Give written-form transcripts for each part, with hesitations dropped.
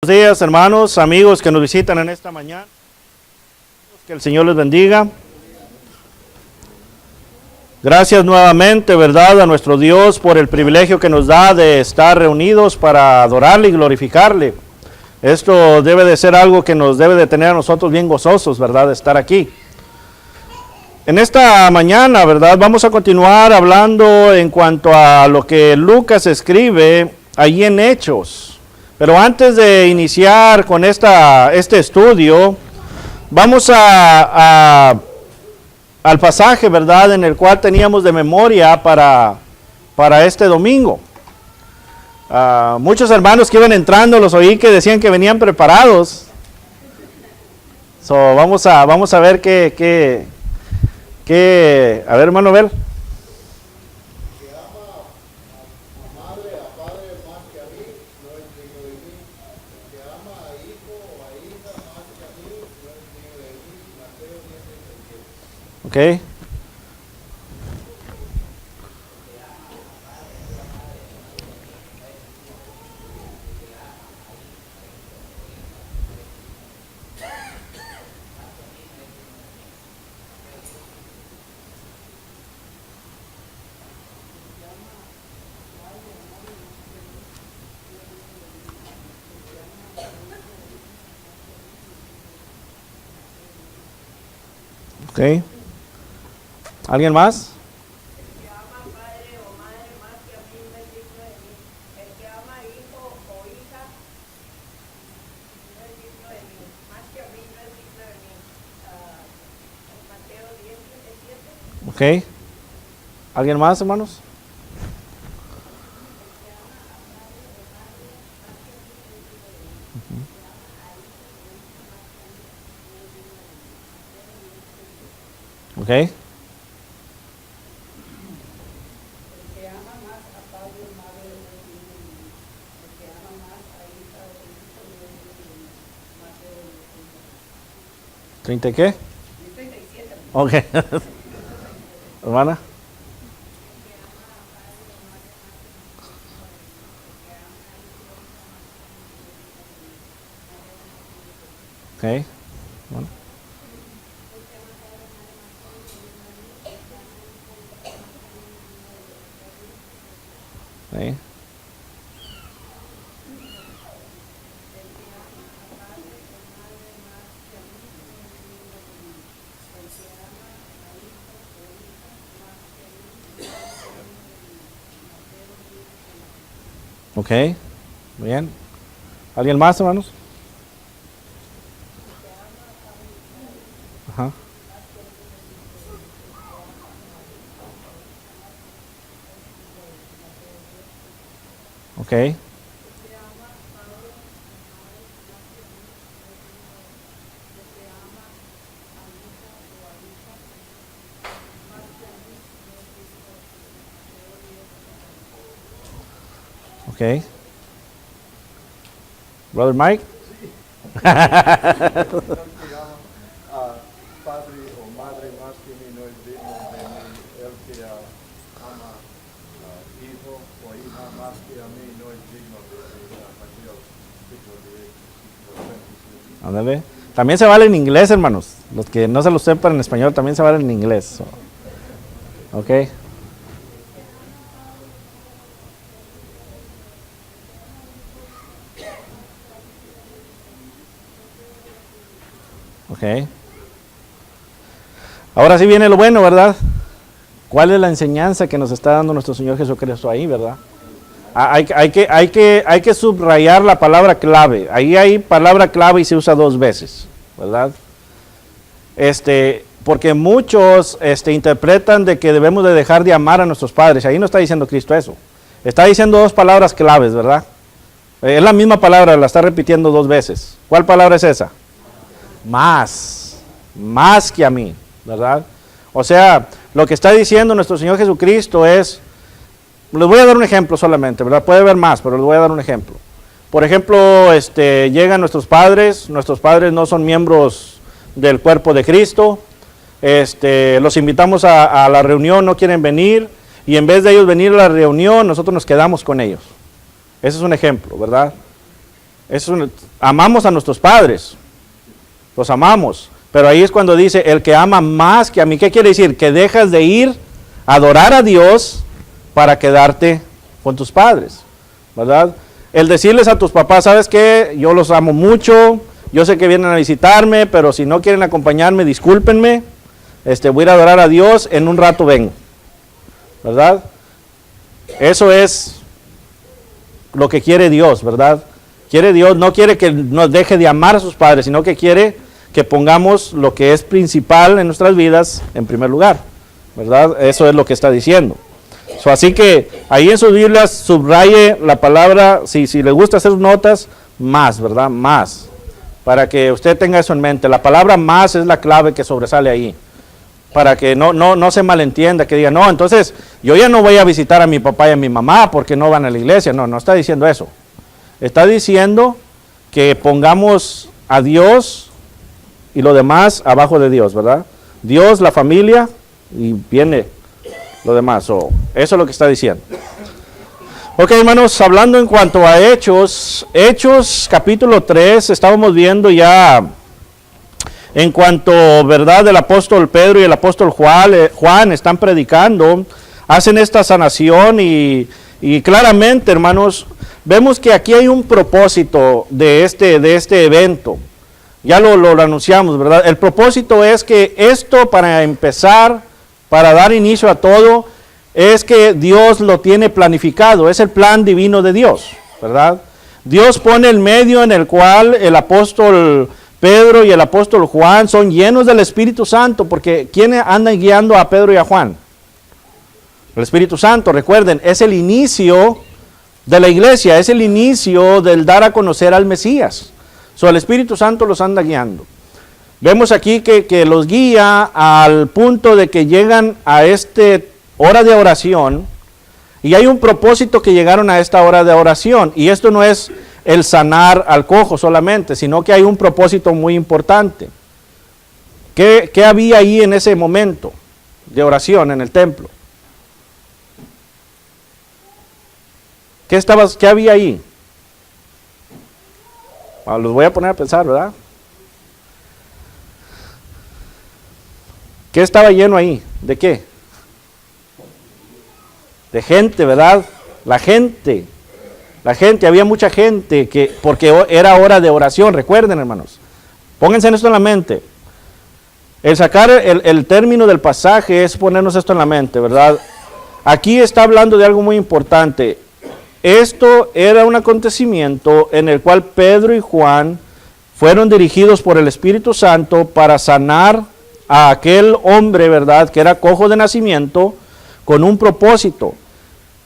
Buenos días, hermanos, amigos que nos visitan en esta mañana. Que el Señor les bendiga. Gracias nuevamente, ¿verdad?, a nuestro Dios por el privilegio que nos da de estar reunidos para adorarle y glorificarle. Esto debe de ser algo que nos debe de tener a nosotros bien gozosos, ¿verdad?, de estar aquí. En esta mañana, ¿verdad?, vamos a continuar hablando en cuanto a lo que Lucas escribe allí en Hechos. Pero antes de iniciar con este estudio, vamos al pasaje, ¿verdad?, en el cual teníamos de memoria para este domingo. Muchos hermanos que iban entrando, los oí que decían que venían preparados. Vamos a ver qué a ver, hermano Bel. Okay. Okay. ¿Alguien más? El que ama padre o madre más que a mí no es digno de mí. El que ama hijo o hija no es digno de mí. Más que a mí no es digno de mí. Mateo 10:37. Okay. ¿Alguien más, hermanos? Okay. ¿30 qué? 37. Ok. Hermana. Ok. Bueno. Okay. Ok, bien. ¿Alguien más, hermanos? Ajá. Ok. Ok. Brother Mike. Padre o madre más que mí no es digno de mí. El que ama hijo o hija más que a mí no es digno de mí. Mateo 5:10. Ándale. También se vale en inglés, hermanos. Los que no se lo sepan en español también se vale en inglés. Ok. Ok. Ahora sí viene lo bueno, ¿verdad? ¿Cuál es la enseñanza que nos está dando nuestro Señor Jesucristo ahí, verdad? Hay que subrayar la palabra clave. Ahí hay palabra clave y se usa 2 veces, ¿verdad? Porque muchos interpretan de que debemos de dejar de amar a nuestros padres. Ahí no está diciendo Cristo eso. Está diciendo 2 palabras claves, ¿verdad? Es la misma palabra, la está repitiendo 2 veces. ¿Cuál palabra es esa? Más que a mí, ¿verdad? O sea, lo que está diciendo nuestro Señor Jesucristo es, les voy a dar un ejemplo solamente, ¿verdad? Puede haber más, pero les voy a dar un ejemplo. Por ejemplo, llegan nuestros padres no son miembros del cuerpo de Cristo, los invitamos a la reunión, no quieren venir, y en vez de ellos venir a la reunión, nosotros nos quedamos con ellos. Ese es un ejemplo, ¿verdad? Amamos a nuestros padres, los amamos, pero ahí es cuando dice, el que ama más que a mí. ¿Qué quiere decir? Que dejas de ir a adorar a Dios para quedarte con tus padres, ¿verdad? El decirles a tus papás, ¿sabes qué? Yo los amo mucho, yo sé que vienen a visitarme, pero si no quieren acompañarme, discúlpenme, voy a ir a adorar a Dios, en un rato vengo, ¿verdad? Eso es lo que quiere Dios, ¿verdad? Quiere Dios, no quiere que nos deje de amar a sus padres, sino que quiere que pongamos lo que es principal en nuestras vidas en primer lugar, ¿verdad? Eso es lo que está diciendo. Así que ahí en sus Biblias subraye la palabra, si le gusta hacer notas, más, ¿verdad? Más, para que usted tenga eso en mente. La palabra más es la clave que sobresale ahí, para que no se malentienda, que diga, no, entonces yo ya no voy a visitar a mi papá y a mi mamá porque no van a la iglesia. No está diciendo eso. Está diciendo que pongamos a Dios y lo demás abajo de Dios, ¿verdad? Dios, la familia, y viene lo demás. Eso es lo que está diciendo. Ok, hermanos, hablando en cuanto a Hechos capítulo 3, estábamos viendo ya en cuanto, ¿verdad?, del apóstol Pedro y el apóstol Juan están predicando, hacen esta sanación y claramente, hermanos, vemos que aquí hay un propósito de este evento. Ya lo anunciamos, ¿verdad? El propósito es que esto, para empezar, para dar inicio a todo, es que Dios lo tiene planificado, es el plan divino de Dios, ¿verdad? Dios pone el medio en el cual el apóstol Pedro y el apóstol Juan son llenos del Espíritu Santo, porque ¿quiénes andan guiando a Pedro y a Juan? El Espíritu Santo, recuerden, es el inicio de la iglesia, es el inicio del dar a conocer al Mesías. El Espíritu Santo los anda guiando. Vemos aquí que los guía al punto de que llegan a esta hora de oración, y hay un propósito que llegaron a esta hora de oración, y esto no es el sanar al cojo solamente, sino que hay un propósito muy importante. ¿Qué había ahí en ese momento de oración en el templo? ¿Qué había ahí? Los voy a poner a pensar, ¿verdad? ¿Qué estaba lleno ahí? ¿De qué? De gente, ¿verdad? La gente, había mucha gente, porque era hora de oración, recuerden, hermanos. Pónganse en esto en la mente. El sacar el término del pasaje es ponernos esto en la mente, ¿verdad? Aquí está hablando de algo muy importante. Esto era un acontecimiento en el cual Pedro y Juan fueron dirigidos por el Espíritu Santo para sanar a aquel hombre, ¿verdad?, que era cojo de nacimiento, con un propósito.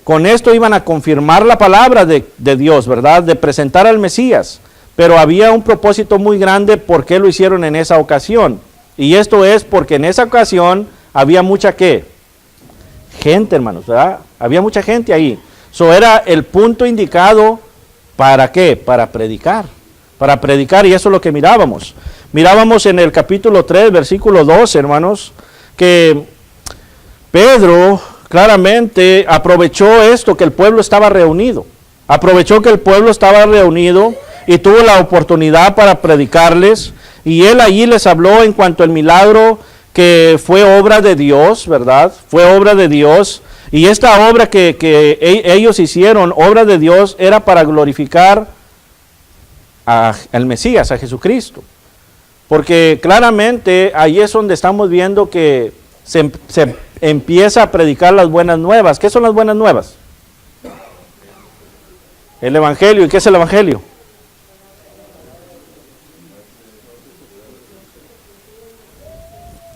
Con esto iban a confirmar la palabra de Dios, ¿verdad?, de presentar al Mesías. Pero había un propósito muy grande por qué lo hicieron en esa ocasión. Y esto es porque en esa ocasión había mucha, ¿qué? Gente, hermanos, ¿verdad? Había mucha gente ahí. Era el punto indicado, ¿para qué? Para predicar, y eso es lo que mirábamos. Mirábamos en el capítulo 3, versículo 12, hermanos, que Pedro claramente aprovechó esto, que el pueblo estaba reunido, y tuvo la oportunidad para predicarles, y él allí les habló en cuanto al milagro que fue obra de Dios, ¿verdad? Fue obra de Dios. Y esta obra que ellos hicieron, obra de Dios, era para glorificar al Mesías, a Jesucristo. Porque claramente ahí es donde estamos viendo que se empieza a predicar las buenas nuevas. ¿Qué son las buenas nuevas? El Evangelio. ¿Y qué es el Evangelio?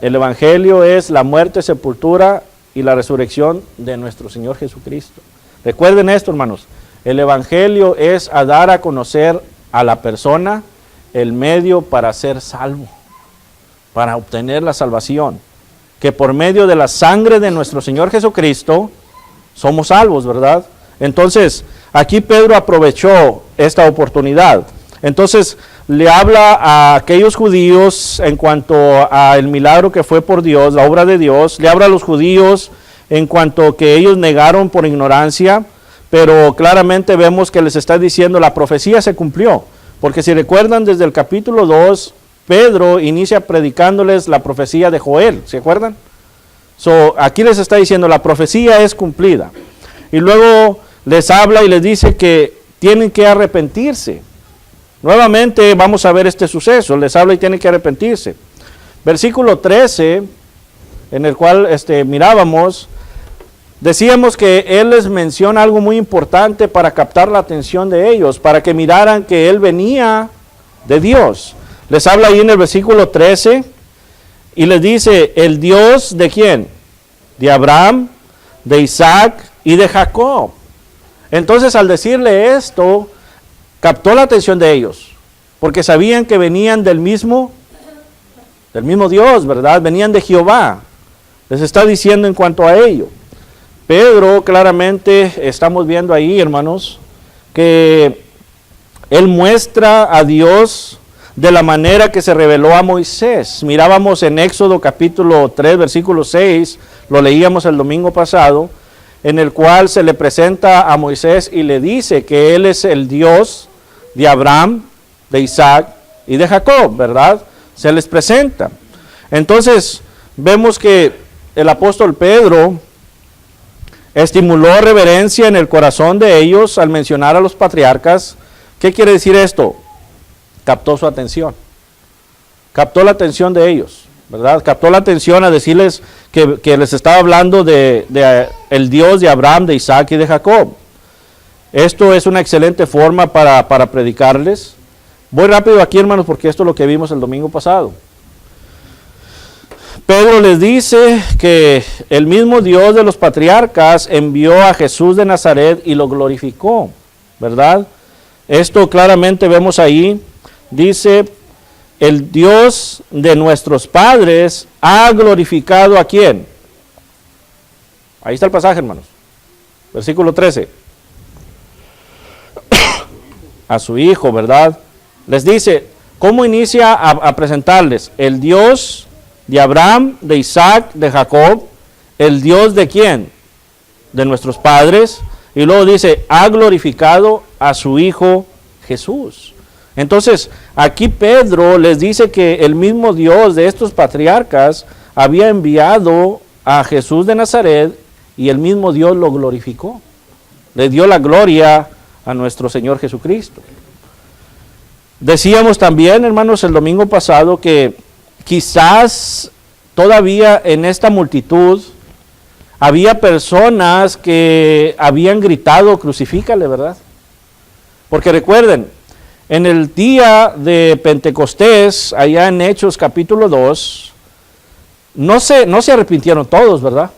El Evangelio es la muerte, sepultura y la resurrección de nuestro Señor Jesucristo. Recuerden esto, hermanos. El Evangelio es a dar a conocer a la persona el medio para ser salvo, para obtener la salvación. Que por medio de la sangre de nuestro Señor Jesucristo somos salvos, ¿verdad? Entonces, aquí Pedro aprovechó esta oportunidad. Entonces, le habla a aquellos judíos en cuanto al milagro que fue por Dios, la obra de Dios. Le habla a los judíos en cuanto que ellos negaron por ignorancia, pero claramente vemos que les está diciendo la profecía se cumplió. Porque si recuerdan, desde el capítulo 2, Pedro inicia predicándoles la profecía de Joel, ¿se acuerdan? Aquí les está diciendo, la profecía es cumplida. Y luego les habla y les dice que tienen que arrepentirse. Nuevamente vamos a ver este suceso, les habla y tienen que arrepentirse. Versículo 13, en el cual mirábamos, decíamos que él les menciona algo muy importante para captar la atención de ellos, para que miraran que él venía de Dios. Les habla ahí en el versículo 13 y les dice, el Dios de ¿quién? De Abraham, de Isaac y de Jacob. Entonces al decirle esto, captó la atención de ellos, porque sabían que venían del mismo Dios, ¿verdad? Venían de Jehová. Les está diciendo en cuanto a ello. Pedro, claramente, estamos viendo ahí, hermanos, que él muestra a Dios de la manera que se reveló a Moisés. Mirábamos en Éxodo capítulo 3, versículo 6, lo leíamos el domingo pasado, en el cual se le presenta a Moisés y le dice que él es el Dios de Abraham, de Isaac y de Jacob, ¿verdad? Se les presenta. Entonces, vemos que el apóstol Pedro estimuló reverencia en el corazón de ellos al mencionar a los patriarcas. ¿Qué quiere decir esto? Captó su atención. Captó la atención de ellos, ¿verdad? Captó la atención a decirles que les estaba hablando de el Dios de Abraham, de Isaac y de Jacob. Esto es una excelente forma para predicarles. Voy rápido aquí, hermanos, porque esto es lo que vimos el domingo pasado. Pedro les dice que el mismo Dios de los patriarcas envió a Jesús de Nazaret y lo glorificó, ¿verdad? Esto claramente vemos ahí. Dice, el Dios de nuestros padres ha glorificado ¿a quién? Ahí está el pasaje, hermanos. Versículo 13. A su Hijo, ¿verdad? Les dice, ¿cómo inicia a presentarles? El Dios de Abraham, de Isaac, de Jacob, el Dios de ¿quién? De nuestros padres. Y luego dice, ha glorificado a su Hijo Jesús. Entonces, aquí Pedro les dice que el mismo Dios de estos patriarcas había enviado a Jesús de Nazaret y el mismo Dios lo glorificó. Le dio la gloria a nuestro Señor Jesucristo. Decíamos también, hermanos, el domingo pasado que quizás todavía en esta multitud había personas que habían gritado, crucifícale, ¿verdad? Porque recuerden, en el día de Pentecostés, allá en Hechos capítulo 2, no se arrepintieron todos, ¿verdad?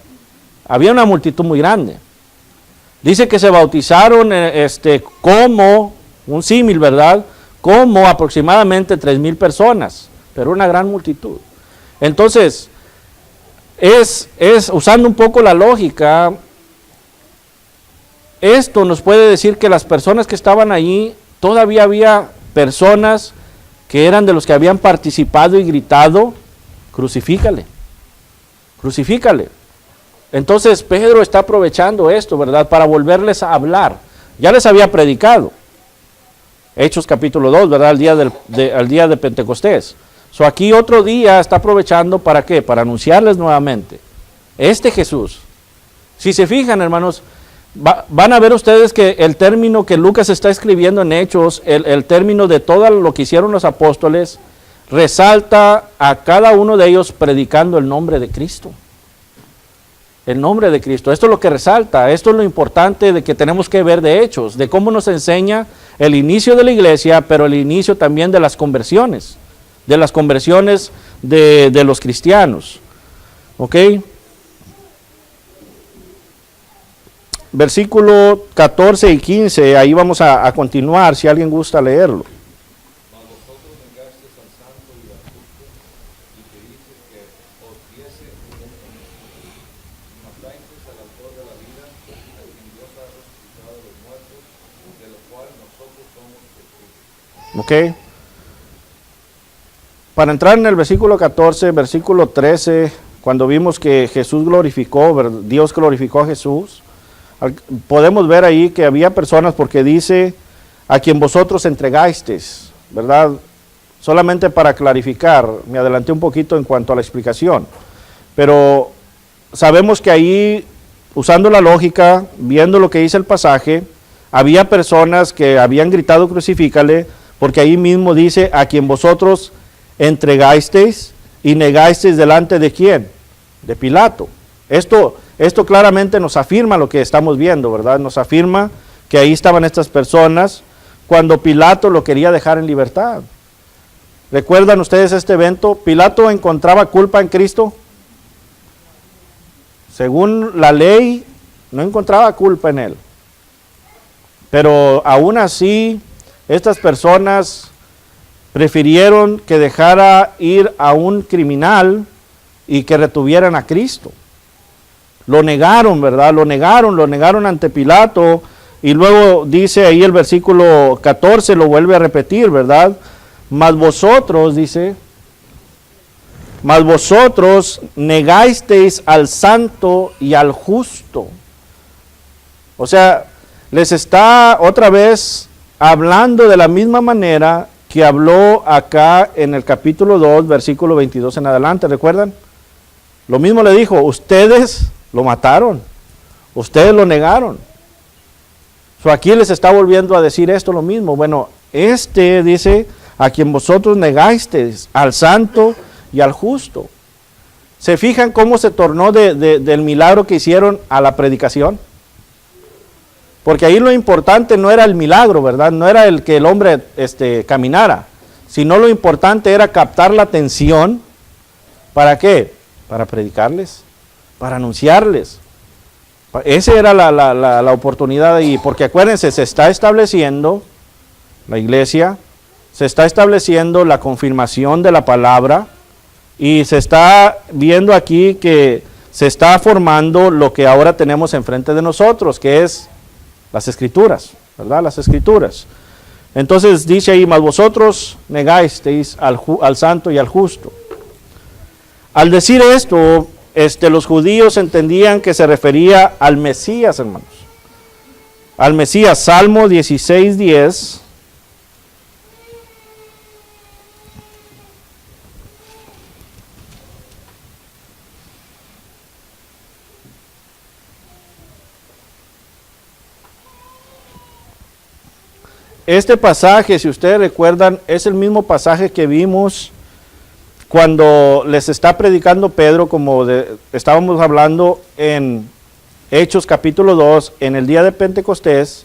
Había una multitud muy grande. Dice que se bautizaron como, un símil, ¿verdad? Como aproximadamente 3,000 personas, pero una gran multitud. Entonces, es usando un poco la lógica, esto nos puede decir que las personas que estaban allí, todavía había personas que eran de los que habían participado y gritado, crucifícale, crucifícale. Entonces Pedro está aprovechando esto, ¿verdad? Para volverles a hablar. Ya les había predicado. Hechos capítulo 2, ¿verdad? Al día de Pentecostés. Aquí otro día está aprovechando, ¿para qué? Para anunciarles nuevamente. Jesús. Si se fijan, hermanos, van a ver ustedes que el término que Lucas está escribiendo en Hechos, el término de todo lo que hicieron los apóstoles, resalta a cada uno de ellos predicando el nombre de Cristo. El nombre de Cristo. Esto es lo que resalta, esto es lo importante de que tenemos que ver de Hechos, de cómo nos enseña el inicio de la iglesia, pero el inicio también de las conversiones de los cristianos. ¿Ok? Versículo 14 y 15, ahí vamos a continuar, si alguien gusta leerlo. Mas vosotros vengasteis al santo y al justo, y queristeis que os diese un matáis al autor de la vida, a quien Dios ha resucitado de los muertos, de lo cual nosotros somos testigos. Ok. Para entrar en el versículo 14, versículo 13, cuando vimos que Jesús glorificó, Dios glorificó a Jesús, podemos ver ahí que había personas, porque dice, a quien vosotros entregasteis. ¿verdad? Solamente para clarificar, me adelanté un poquito en cuanto a la explicación, pero sabemos que ahí, usando la lógica, viendo lo que dice el pasaje, había personas que habían gritado crucifícale, porque ahí mismo dice, a quien vosotros entregasteis y negasteis delante de quién, de Pilato. Esto claramente nos afirma lo que estamos viendo, ¿verdad? Nos afirma que ahí estaban estas personas cuando Pilato lo quería dejar en libertad. ¿Recuerdan ustedes este evento? ¿Pilato encontraba culpa en Cristo? Según la ley, no encontraba culpa en él. Pero aún así, estas personas prefirieron que dejara ir a un criminal y que retuvieran a Cristo. Lo negaron, ¿verdad? Lo negaron ante Pilato. Y luego dice ahí el versículo 14, lo vuelve a repetir, ¿verdad? Mas vosotros, dice, mas vosotros negasteis al santo y al justo. O sea, les está otra vez hablando de la misma manera que habló acá en el capítulo 2, versículo 22 en adelante, ¿recuerdan? Lo mismo le dijo, ustedes lo mataron, ustedes lo negaron. Aquí les está volviendo a decir esto lo mismo. Bueno, dice, a quien vosotros negasteis, al santo y al justo. ¿Se fijan cómo se tornó del milagro que hicieron a la predicación? Porque ahí lo importante no era el milagro, ¿verdad? No era el que el hombre caminara, sino lo importante era captar la atención. ¿Para qué? Para predicarles, para anunciarles. Esa era la oportunidad ahí, porque acuérdense, se está estableciendo la iglesia, se está estableciendo la confirmación de la palabra, y se está viendo aquí que se está formando lo que ahora tenemos enfrente de nosotros, que es las Escrituras, ¿verdad? Las Escrituras. Entonces dice ahí, mas vosotros negasteis al santo y al justo. Al decir esto, los judíos entendían que se refería al Mesías, hermanos. Al Mesías, Salmo 16:10. Este pasaje, si ustedes recuerdan, es el mismo pasaje que vimos cuando les está predicando Pedro, como estábamos hablando en Hechos capítulo 2, en el día de Pentecostés,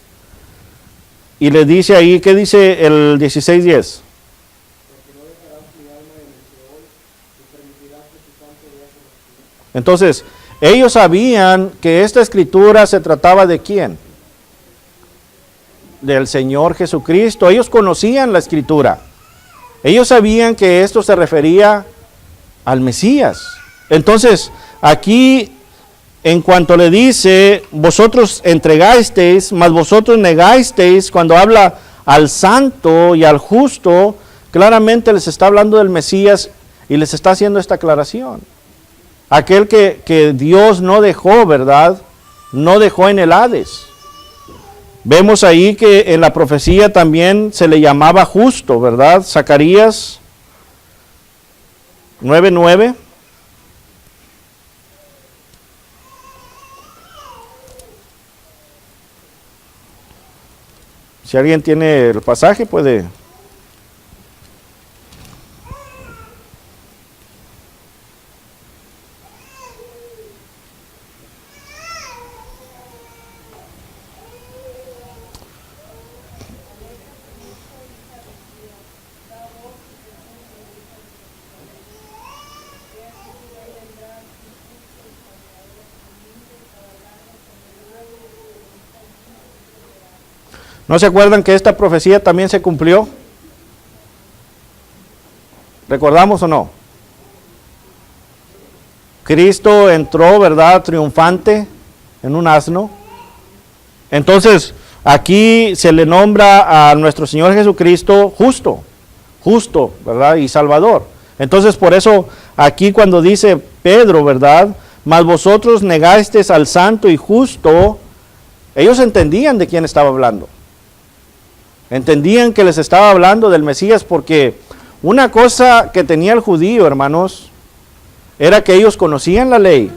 y le dice ahí, ¿qué dice el 16:10? Entonces, ellos sabían que esta escritura se trataba de ¿quién? Del Señor Jesucristo. Ellos conocían la escritura. Ellos sabían que esto se refería al Mesías. Entonces, aquí, en cuanto le dice, vosotros entregasteis, mas vosotros negasteis, cuando habla al santo y al justo, claramente les está hablando del Mesías y les está haciendo esta aclaración. Aquel que Dios no dejó, ¿verdad? No dejó en el Hades. Vemos ahí que en la profecía también se le llamaba justo, ¿verdad? Zacarías 9:9. Si alguien tiene el pasaje, puede. ¿No se acuerdan que esta profecía también se cumplió? ¿Recordamos o no? Cristo entró, ¿verdad?, triunfante en un asno. Entonces, aquí se le nombra a nuestro Señor Jesucristo justo, ¿verdad?, y Salvador. Entonces, por eso, aquí cuando dice Pedro, ¿verdad?, mas vosotros negasteis al santo y justo, ellos entendían de quién estaba hablando. Entendían que les estaba hablando del Mesías, porque una cosa que tenía el judío, hermanos, era que ellos conocían la ley.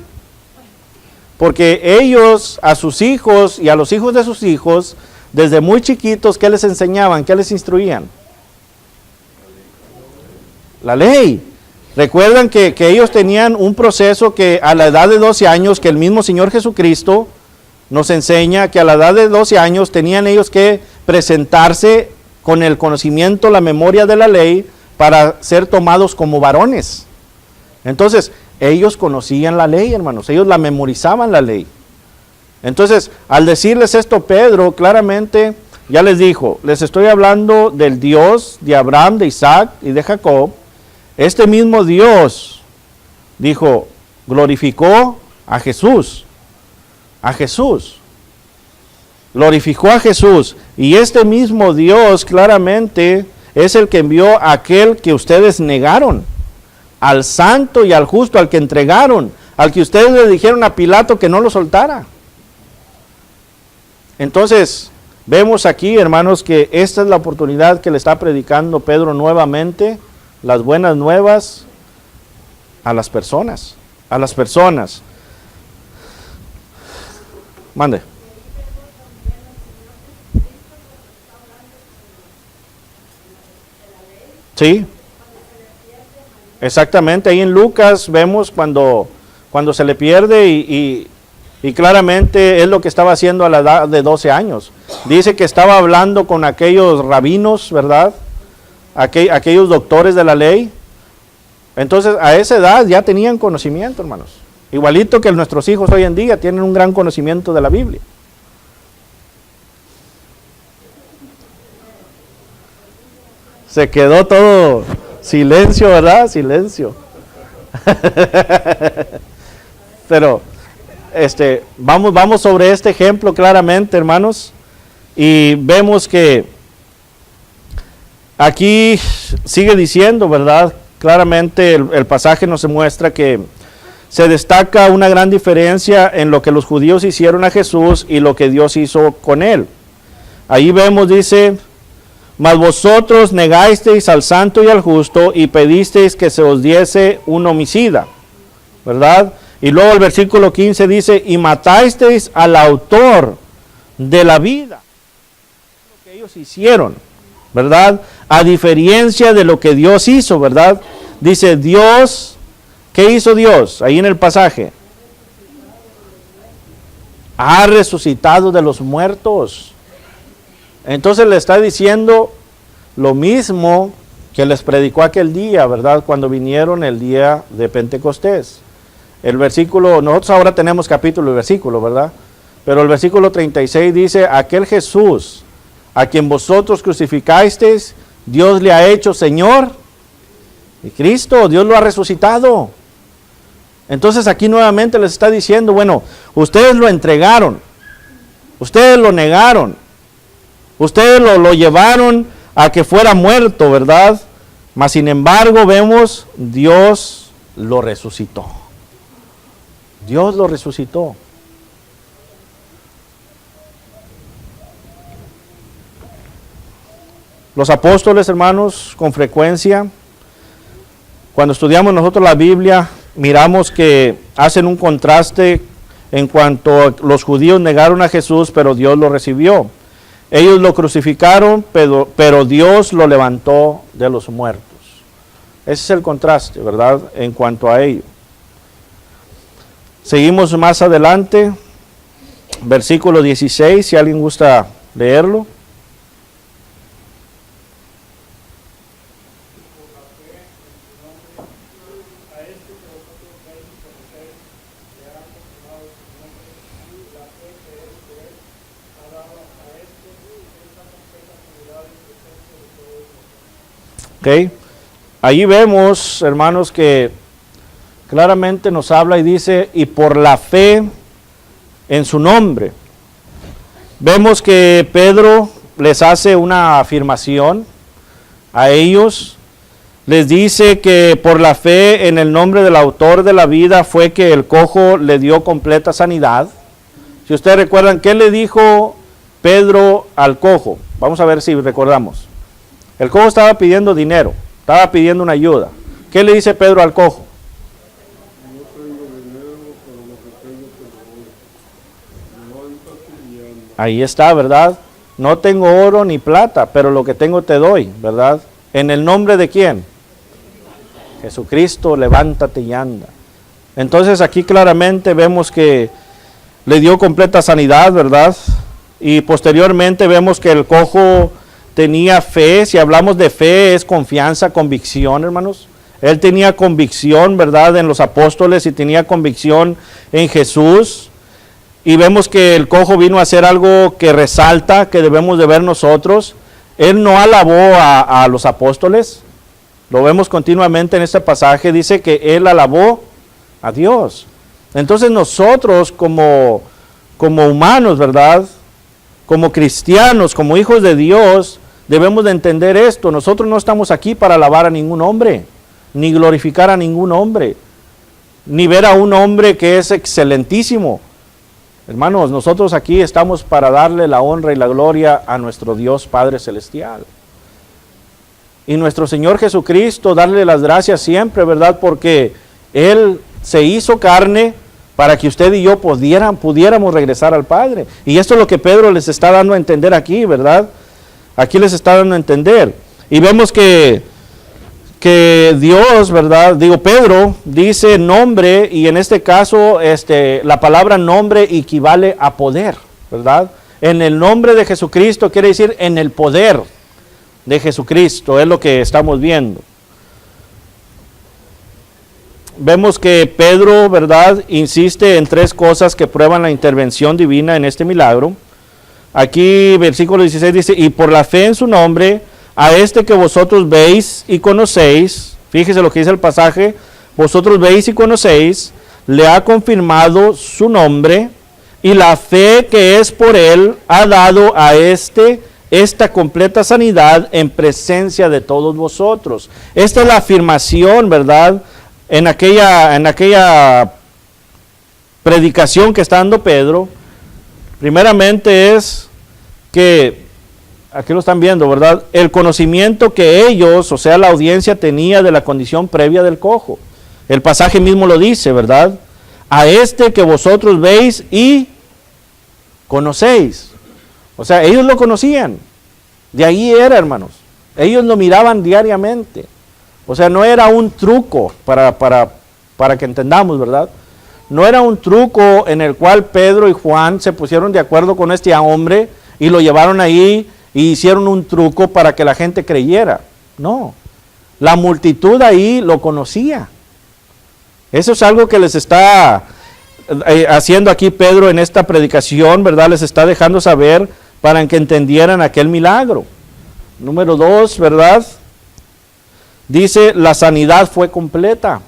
Porque ellos a sus hijos y a los hijos de sus hijos, desde muy chiquitos, ¿qué les enseñaban? ¿Qué les instruían? La ley. Recuerdan que ellos tenían un proceso que a la edad de 12 años, que el mismo Señor Jesucristo nos enseña que a la edad de 12 años tenían ellos que presentarse con el conocimiento, la memoria de la ley, para ser tomados como varones. Entonces, ellos conocían la ley, hermanos, ellos la memorizaban la ley. Entonces, al decirles esto, Pedro claramente ya les dijo, les estoy hablando del Dios de Abraham, de Isaac y de Jacob. Este mismo Dios, dijo, glorificó a Jesús. A Jesús. Glorificó a Jesús. Y este mismo Dios claramente es el que envió a aquel que ustedes negaron. Al santo y al justo, al que entregaron. Al que ustedes le dijeron a Pilato que no lo soltara. Entonces, vemos aquí, hermanos, que esta es la oportunidad que le está predicando Pedro nuevamente. Las buenas nuevas a las personas. A las personas. Mande. Sí. Exactamente. Ahí en Lucas vemos cuando se le pierde y claramente es lo que estaba haciendo a la edad de 12 años. Dice que estaba hablando con aquellos rabinos, ¿verdad? Aquellos doctores de la ley. Entonces a esa edad ya tenían conocimiento, hermanos. Igualito que nuestros hijos hoy en día tienen un gran conocimiento de la Biblia. Se quedó todo silencio, ¿verdad? Silencio. Pero vamos sobre este ejemplo claramente, hermanos. Y vemos que aquí sigue diciendo, ¿verdad? Claramente el pasaje nos muestra que se destaca una gran diferencia en lo que los judíos hicieron a Jesús y lo que Dios hizo con él. Ahí vemos, dice, mas vosotros negasteis al santo y al justo y pedisteis que se os diese un homicida, ¿verdad? Y luego el versículo 15 dice, y matasteis al autor de la vida. Lo que ellos hicieron, ¿verdad? A diferencia de lo que Dios hizo, ¿verdad? Dice Dios, ¿qué hizo Dios? Ahí en el pasaje. Ha resucitado de los muertos. Entonces le está diciendo lo mismo que les predicó aquel día, ¿verdad? Cuando vinieron el día de Pentecostés. El versículo, nosotros ahora tenemos capítulo y versículo, ¿verdad? Pero el versículo 36 dice, aquel Jesús a quien vosotros crucificasteis, Dios le ha hecho Señor y Cristo, Dios lo ha resucitado. Entonces aquí nuevamente les está diciendo, bueno, ustedes lo entregaron, ustedes lo negaron, ustedes lo llevaron a que fuera muerto, ¿verdad? Mas sin embargo vemos, Dios lo resucitó. Dios lo resucitó. Los apóstoles, hermanos, con frecuencia, cuando estudiamos nosotros la Biblia, miramos que hacen un contraste en cuanto los judíos negaron a Jesús, pero Dios lo recibió. Ellos lo crucificaron, pero Dios lo levantó de los muertos. Ese es el contraste, ¿verdad? En cuanto a ello. Seguimos más adelante, versículo 16, si alguien gusta leerlo. Okay. Allí vemos, hermanos, que claramente nos habla y dice, y por la fe en su nombre. Vemos que Pedro les hace una afirmación a ellos, les dice que por la fe en el nombre del autor de la vida fue que el cojo le dio completa sanidad. Si ustedes recuerdan, ¿qué le dijo Pedro al cojo? Vamos a ver si recordamos. El cojo estaba pidiendo dinero, estaba pidiendo una ayuda. ¿Qué le dice Pedro al cojo? No tengo dinero, pero lo que tengo te doy. Levántate y anda. Ahí está, ¿verdad? No tengo oro ni plata, pero lo que tengo te doy, ¿verdad? ¿En el nombre de quién? Jesucristo, levántate y anda. Entonces aquí claramente vemos que le dio completa sanidad, ¿verdad? Y posteriormente vemos que el cojo tenía fe. Si hablamos de fe, es confianza, convicción, hermanos. Él tenía convicción, ¿verdad?, en los apóstoles y tenía convicción en Jesús. Y vemos que el cojo vino a hacer algo que resalta, que debemos de ver nosotros. Él no alabó a los apóstoles. Lo vemos continuamente en este pasaje. Dice que él alabó a Dios. Entonces nosotros como humanos, ¿verdad?, como cristianos, como hijos de Dios, debemos de entender esto. Nosotros no estamos aquí para alabar a ningún hombre, ni glorificar a ningún hombre, ni ver a un hombre que es excelentísimo. Hermanos, nosotros aquí estamos para darle la honra y la gloria a nuestro Dios Padre Celestial. Y nuestro Señor Jesucristo, darle las gracias siempre, ¿verdad? Porque Él se hizo carne para que usted y yo pudiéramos regresar al Padre. Y esto es lo que Pedro les está dando a entender aquí, ¿verdad? Aquí les está dando a entender. Y vemos que Dios, ¿verdad? Digo, Pedro dice nombre, y en este caso la palabra nombre equivale a poder, ¿verdad? En el nombre de Jesucristo quiere decir en el poder de Jesucristo, es lo que estamos viendo. Vemos que Pedro, ¿verdad?, insiste en tres cosas que prueban la intervención divina en este milagro. Aquí, versículo 16 dice, y por la fe en su nombre, a este que vosotros veis y conocéis, fíjese lo que dice el pasaje, vosotros veis y conocéis, le ha confirmado su nombre, y la fe que es por él ha dado a esta completa sanidad en presencia de todos vosotros. Esta es la afirmación, ¿verdad?, en aquella predicación que está dando Pedro. Primeramente es que, aquí lo están viendo, ¿verdad?, el conocimiento que ellos, o sea, la audiencia tenía de la condición previa del cojo. El pasaje mismo lo dice, ¿verdad? A este que vosotros veis y conocéis. O sea, ellos lo conocían. De ahí era, hermanos. Ellos lo miraban diariamente. O sea, no era un truco, para que entendamos, ¿verdad? No era un truco en el cual Pedro y Juan se pusieron de acuerdo con este hombre y lo llevaron ahí y hicieron un truco para que la gente creyera. No, la multitud ahí lo conocía. Eso es algo que les está haciendo aquí Pedro en esta predicación, ¿verdad? Les está dejando saber para que entendieran aquel milagro. Número 2, ¿verdad? Dice, la sanidad fue completa.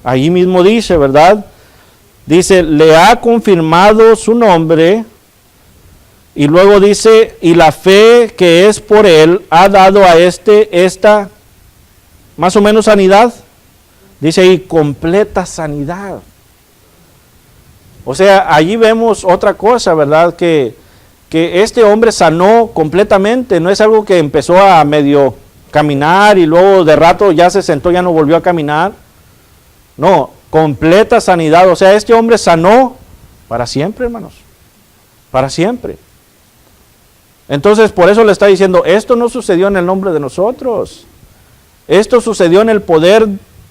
Ahí mismo dice, ¿verdad? Dice, le ha confirmado su nombre. Y luego dice, y la fe que es por él ha dado a esta, más o menos sanidad. Dice ahí, completa sanidad. O sea, allí vemos otra cosa, ¿verdad? Que este hombre sanó completamente. No es algo que empezó a medio caminar y luego de rato ya se sentó, ya no volvió a caminar. No, completa sanidad. O sea, este hombre sanó para siempre, hermanos. Para siempre. Entonces, por eso le está diciendo, esto no sucedió en el nombre de nosotros. Esto sucedió en el poder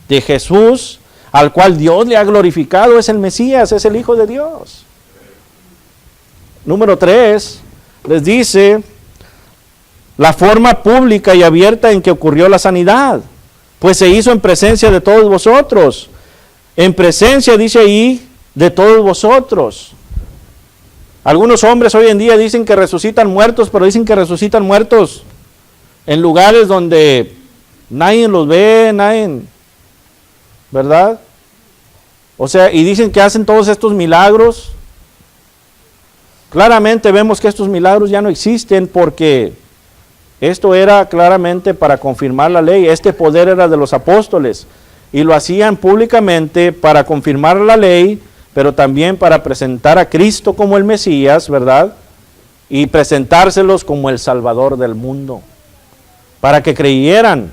de Jesús, al cual Dios le ha glorificado. Es el Mesías, es el Hijo de Dios. Número 3, les dice la forma pública y abierta en que ocurrió la sanidad. Pues se hizo en presencia de todos vosotros. En presencia, dice ahí, de todos vosotros. Algunos hombres hoy en día dicen que resucitan muertos, pero dicen que resucitan muertos en lugares donde nadie los ve, ¿verdad? O sea, y dicen que hacen todos estos milagros. Claramente vemos que estos milagros ya no existen porque esto era claramente para confirmar la ley. Este poder era de los apóstoles y lo hacían públicamente para confirmar la ley, pero también para presentar a Cristo como el Mesías, ¿verdad? y presentárselos como el Salvador del mundo, para que creyeran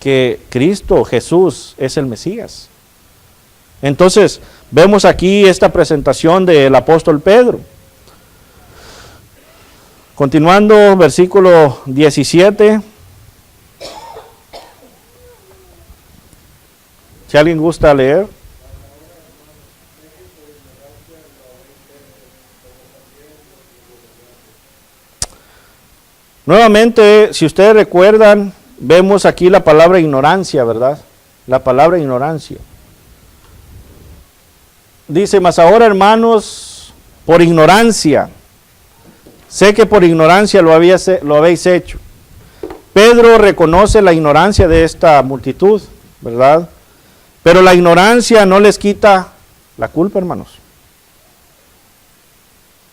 que Cristo, Jesús, es el Mesías. Entonces, vemos aquí esta presentación del apóstol Pedro. Continuando, versículo 17. Si alguien gusta leer. Nuevamente, si ustedes recuerdan, vemos aquí la palabra ignorancia, ¿verdad? La palabra ignorancia. Dice, mas ahora, hermanos, por ignorancia, sé que por ignorancia lo habéis hecho. Pedro reconoce la ignorancia de esta multitud, ¿verdad? Pero la ignorancia no les quita la culpa, hermanos.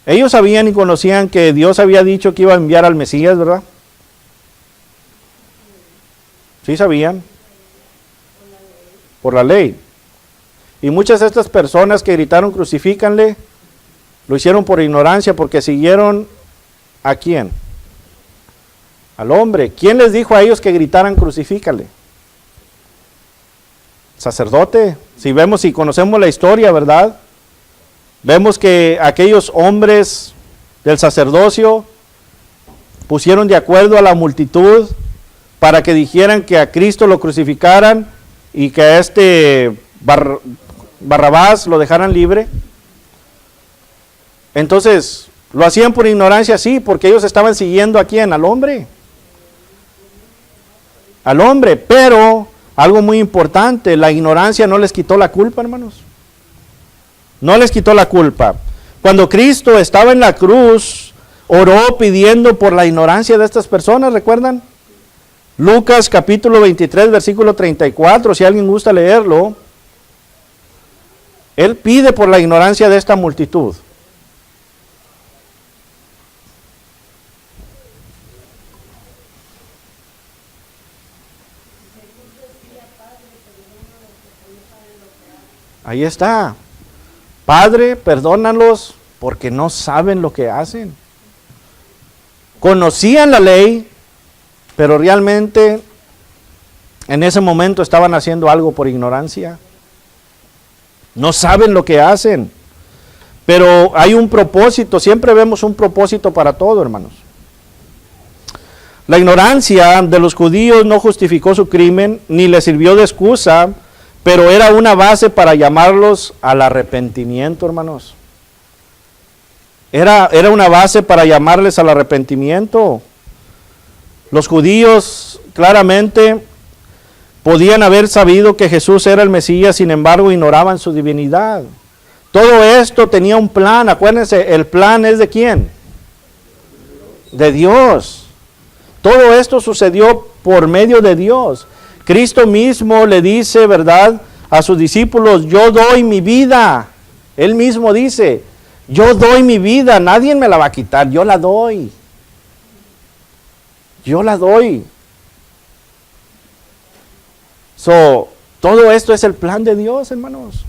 Ellos sabían y conocían que Dios había dicho que iba a enviar al Mesías, ¿verdad? Sí sabían. Por la ley. Y muchas de estas personas que gritaron crucifícanle, lo hicieron por ignorancia porque siguieron ¿a quién? Al hombre. ¿Quién les dijo a ellos que gritaran crucifícale? Sacerdote. Si vemos y conocemos la historia, ¿verdad? Vemos que aquellos hombres del sacerdocio pusieron de acuerdo a la multitud para que dijeran que a Cristo lo crucificaran y que a este Barrabás lo dejaran libre. Entonces, lo hacían por ignorancia, sí, porque ellos estaban siguiendo ¿a quién? Al hombre. Al hombre, pero algo muy importante, la ignorancia no les quitó la culpa, hermanos. No les quitó la culpa. Cuando Cristo estaba en la cruz, oró pidiendo por la ignorancia de estas personas, ¿recuerdan? Lucas capítulo 23, versículo 34, si alguien gusta leerlo. Él pide por la ignorancia de esta multitud. Ahí está. Padre, perdónalos porque no saben lo que hacen. Conocían la ley, pero realmente en ese momento estaban haciendo algo por ignorancia. No saben lo que hacen. Pero hay un propósito, siempre vemos un propósito para todo, hermanos. La ignorancia de los judíos no justificó su crimen, ni les sirvió de excusa, pero era una base para llamarlos al arrepentimiento, hermanos. Era una base para llamarles al arrepentimiento. Los judíos claramente podían haber sabido que Jesús era el Mesías, sin embargo ignoraban su divinidad. Todo esto tenía un plan, acuérdense, el plan es ¿de quién? De Dios. Todo esto sucedió por medio de Dios. Cristo mismo le dice, ¿verdad?, a sus discípulos, yo doy mi vida. Él mismo dice, yo doy mi vida, nadie me la va a quitar, yo la doy. Yo la doy. Todo esto es el plan de Dios, hermanos.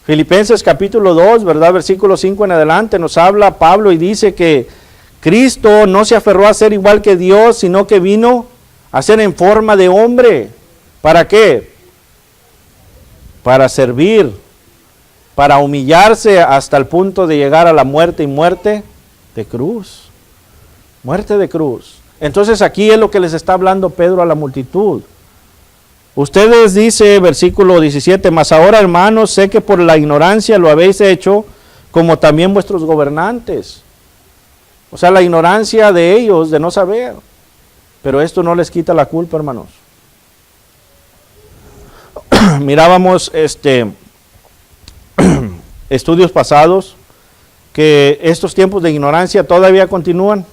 Filipenses capítulo 2, ¿verdad?, versículo 5 en adelante, nos habla Pablo y dice que Cristo no se aferró a ser igual que Dios, sino que vino a ser en forma de hombre. ¿Para qué? Para servir, para humillarse hasta el punto de llegar a la muerte y muerte de cruz. Muerte de cruz. Entonces aquí es lo que les está hablando Pedro a la multitud. Ustedes, dice versículo 17, mas ahora, hermanos, sé que por la ignorancia lo habéis hecho, como también vuestros gobernantes. O sea, la ignorancia de ellos, de no saber. Pero esto no les quita la culpa, hermanos. Mirábamos estudios pasados que estos tiempos de ignorancia todavía continúan.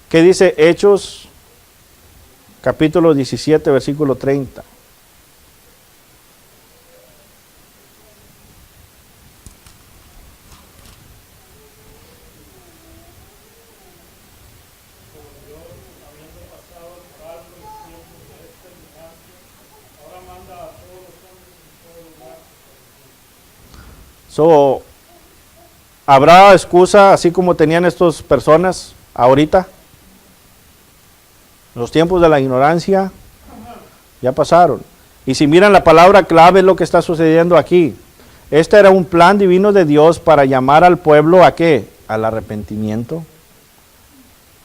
¿Qué dice Hechos capítulo 17, versículo 30? ¿Habrá excusa así como tenían estas personas ahorita? Los tiempos de la ignorancia ya pasaron. Y si miran la palabra clave es lo que está sucediendo aquí. Este era un plan divino de Dios para llamar al pueblo ¿a qué? Al arrepentimiento.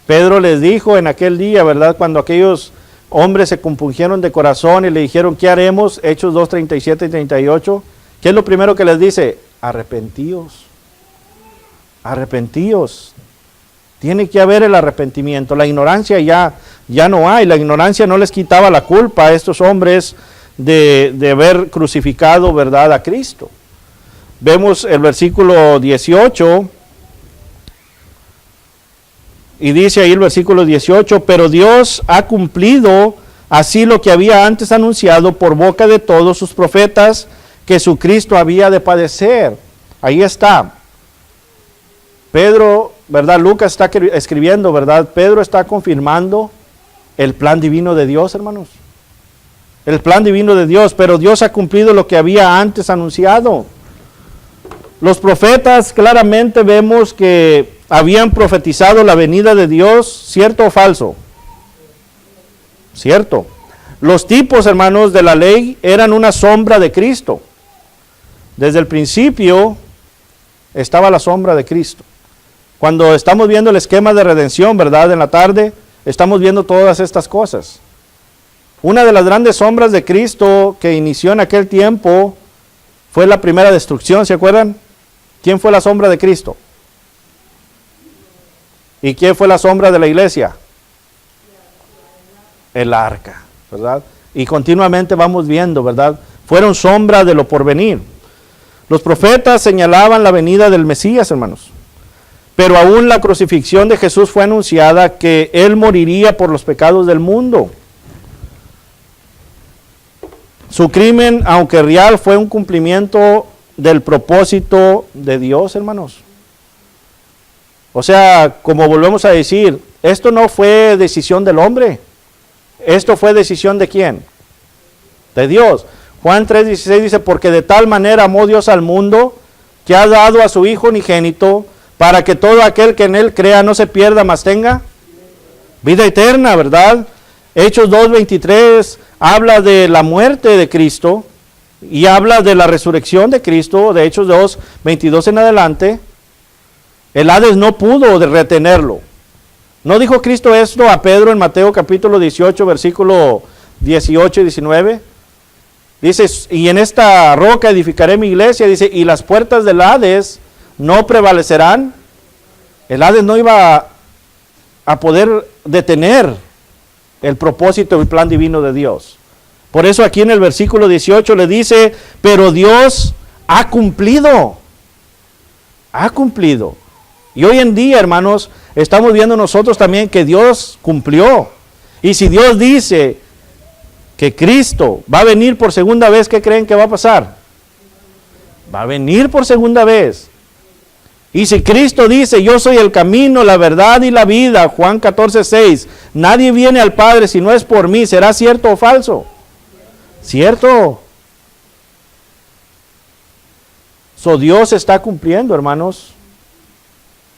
Pedro les dijo en aquel día, ¿verdad? Cuando aquellos hombres se compungieron de corazón y le dijeron, ¿qué haremos? Hechos 2, 37 y 38. ¿Qué es lo primero que les dice? Arrepentíos. Arrepentíos. Tiene que haber el arrepentimiento. La ignorancia ya no hay. La ignorancia no les quitaba la culpa a estos hombres de haber crucificado, ¿verdad?, a Cristo. Vemos el versículo 18. Y dice ahí el versículo 18, pero Dios ha cumplido así lo que había antes anunciado por boca de todos sus profetas, que su Cristo había de padecer. Ahí está. Pedro, ¿verdad? Lucas está escribiendo, ¿verdad? Pedro está confirmando el plan divino de Dios, hermanos. El plan divino de Dios, pero Dios ha cumplido lo que había antes anunciado. Los profetas claramente vemos que habían profetizado la venida de Dios, ¿cierto o falso? Cierto. Los tipos, hermanos, de la ley eran una sombra de Cristo. Desde el principio estaba la sombra de Cristo. Cuando estamos viendo el esquema de redención, ¿verdad? En la tarde, estamos viendo todas estas cosas. Una de las grandes sombras de Cristo que inició en aquel tiempo fue la primera destrucción, ¿se acuerdan? ¿Quién fue la sombra de Cristo? ¿Y quién fue la sombra de la iglesia? El arca, ¿verdad? Y continuamente vamos viendo, ¿verdad? Fueron sombra de lo porvenir. Los profetas señalaban la venida del Mesías, hermanos. Pero aún la crucifixión de Jesús fue anunciada, que Él moriría por los pecados del mundo. Su crimen, aunque real, fue un cumplimiento del propósito de Dios, hermanos. O sea, como volvemos a decir, esto no fue decisión del hombre. Esto fue decisión de ¿quién? De Dios. Juan 3:16 dice, porque de tal manera amó Dios al mundo, que ha dado a su Hijo unigénito, para que todo aquel que en Él crea no se pierda, mas tenga vida eterna, ¿verdad? Hechos 2:23 habla de la muerte de Cristo y habla de la resurrección de Cristo, de Hechos 2:22 en adelante. El Hades no pudo retenerlo. ¿No dijo Cristo esto a Pedro en Mateo capítulo 18, versículo 18 y 19? Dice, y en esta roca edificaré mi iglesia, dice, y las puertas del Hades no prevalecerán. El Hades no iba a poder detener el propósito y el plan divino de Dios. Por eso aquí en el versículo 18 le dice, pero Dios ha cumplido. Ha cumplido. Y hoy en día, hermanos, estamos viendo nosotros también que Dios cumplió. Y si Dios dice que Cristo va a venir por segunda vez, ¿qué creen que va a pasar? Va a venir por segunda vez. Y si Cristo dice, yo soy el camino, la verdad y la vida, Juan 14:6, nadie viene al Padre si no es por mí, ¿será cierto o falso? Cierto. Dios está cumpliendo, hermanos,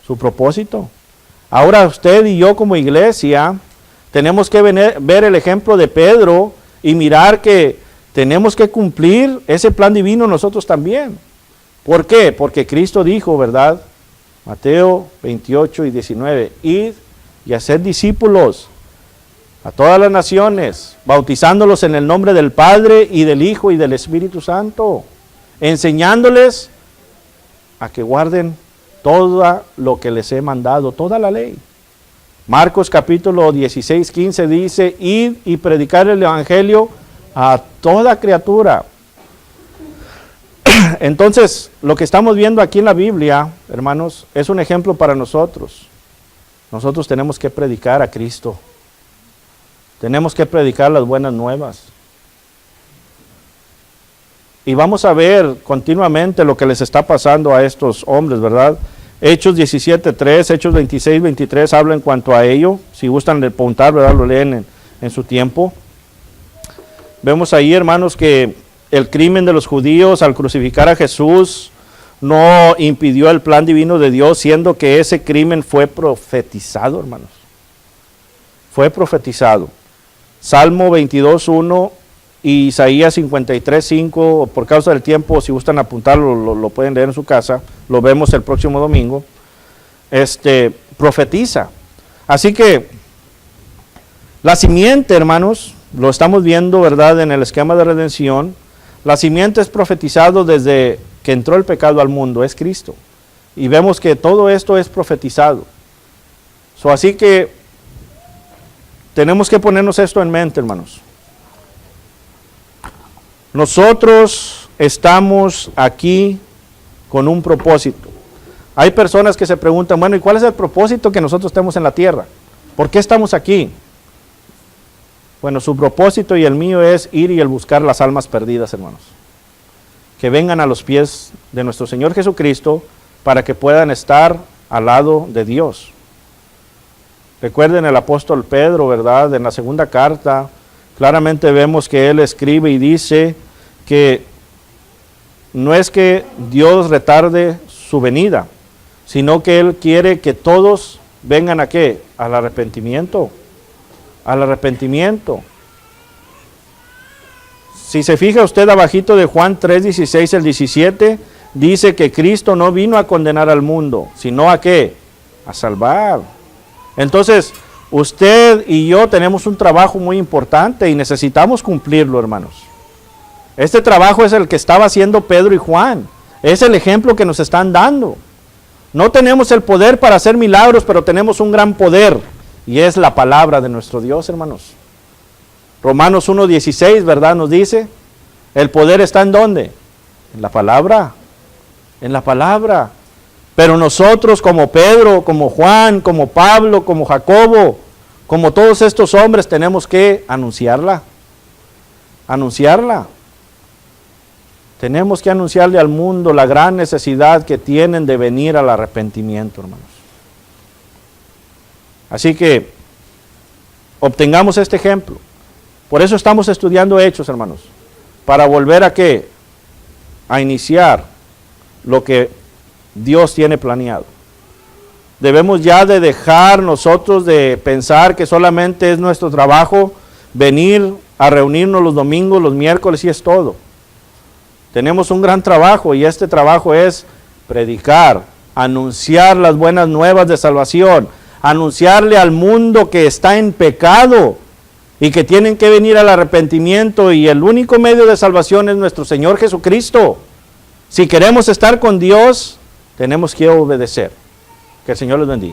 su propósito. Ahora usted y yo como iglesia tenemos que ver el ejemplo de Pedro y mirar que tenemos que cumplir ese plan divino nosotros también. ¿Por qué? Porque Cristo dijo, ¿verdad? Mateo 28 y 19, id y haced discípulos a todas las naciones, bautizándolos en el nombre del Padre y del Hijo y del Espíritu Santo, enseñándoles a que guarden todo lo que les he mandado, toda la ley. Marcos capítulo 16, 15 dice, id y predicar el evangelio a toda criatura. Entonces, lo que estamos viendo aquí en la Biblia, hermanos, es un ejemplo para nosotros. Nosotros tenemos que predicar a Cristo. Tenemos que predicar las buenas nuevas. Y vamos a ver continuamente lo que les está pasando a estos hombres, ¿verdad? Hechos 17:3, Hechos 26:23 habla en cuanto a ello. Si gustan apuntar, ¿verdad? Lo leen en su tiempo. Vemos ahí, hermanos, que el crimen de los judíos al crucificar a Jesús no impidió el plan divino de Dios, siendo que ese crimen fue profetizado, hermanos. Fue profetizado. Salmo 22:1 y Isaías 53:5, por causa del tiempo, si gustan apuntarlo, lo pueden leer en su casa, lo vemos el próximo domingo, profetiza. Así que la simiente, hermanos, lo estamos viendo, ¿verdad?, en el esquema de redención. La simiente es profetizado desde que entró el pecado al mundo, es Cristo. Y vemos que todo esto es profetizado. Así que tenemos que ponernos esto en mente, hermanos. Nosotros estamos aquí con un propósito. Hay personas que se preguntan, bueno, ¿y cuál es el propósito que nosotros estemos en la tierra? ¿Por qué estamos aquí? Bueno, su propósito y el mío es ir y el buscar las almas perdidas, hermanos. Que vengan a los pies de nuestro Señor Jesucristo para que puedan estar al lado de Dios. Recuerden el apóstol Pedro, ¿verdad? En la segunda carta, claramente vemos que él escribe y dice que no es que Dios retarde su venida, sino que Él quiere que todos vengan ¿a qué? Al arrepentimiento. Al arrepentimiento. Si se fija usted abajito de Juan 3:16 al 17, dice que Cristo no vino a condenar al mundo, sino ¿a qué? A salvar. Entonces, usted y yo tenemos un trabajo muy importante y necesitamos cumplirlo, hermanos. Este trabajo es el que estaba haciendo Pedro y Juan. Es el ejemplo que nos están dando. No tenemos el poder para hacer milagros, pero tenemos un gran poder. Y es la palabra de nuestro Dios, hermanos. Romanos 1:16, ¿verdad? Nos dice, el poder está ¿en dónde? En la palabra. En la palabra. Pero nosotros como Pedro, como Juan, como Pablo, como Jacobo, como todos estos hombres tenemos que anunciarla. Anunciarla. Tenemos que anunciarle al mundo la gran necesidad que tienen de venir al arrepentimiento, hermanos. Así que obtengamos este ejemplo. Por eso estamos estudiando Hechos, hermanos. Para volver a ¿qué? A iniciar lo que Dios tiene planeado. Debemos ya de dejar nosotros de pensar que solamente es nuestro trabajo venir a reunirnos los domingos, los miércoles y es todo. Tenemos un gran trabajo y este trabajo es predicar, anunciar las buenas nuevas de salvación, anunciarle al mundo que está en pecado y que tienen que venir al arrepentimiento y el único medio de salvación es nuestro Señor Jesucristo. Si queremos estar con Dios, tenemos que obedecer. Que el Señor les bendiga.